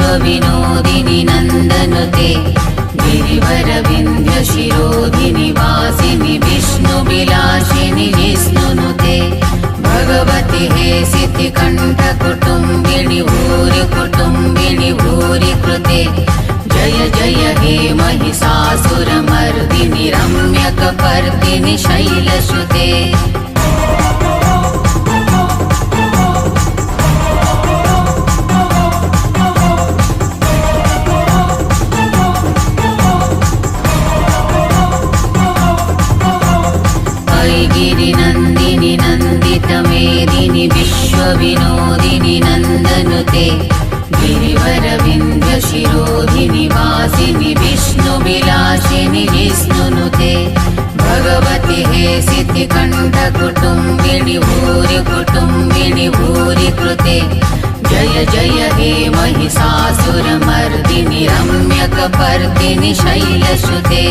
विश्वविनोदिनि नन्दनुते गिरिवरविन्ध्यशिरोधिनि वासिनि विष्णुविलासिनि जिष्णुनुते भगवति हे सिद्धिकण्ठकुटुम्बिनि भूरि कुटुम्बिनि भूरि कृते जय जय हे महिषासुरमर्दिनि रम्यकपर्दिनि शैलसुते गिरिनन्दिनि नन्दितमेदिनि विश्वविनोदिनि नन्दनुते गिरिवरविन्ध्यशिरोधिनि वासिनि विष्णुविलासिनि जिष्णुनुते भगवति हे सिद्धिकण्ठकुटुम्बिनि भूरि कुटुम्बिनि भूरि कृते जय जय हे महिषासुरमर्दिनि रम्यकपर्दिनि शैलसुते।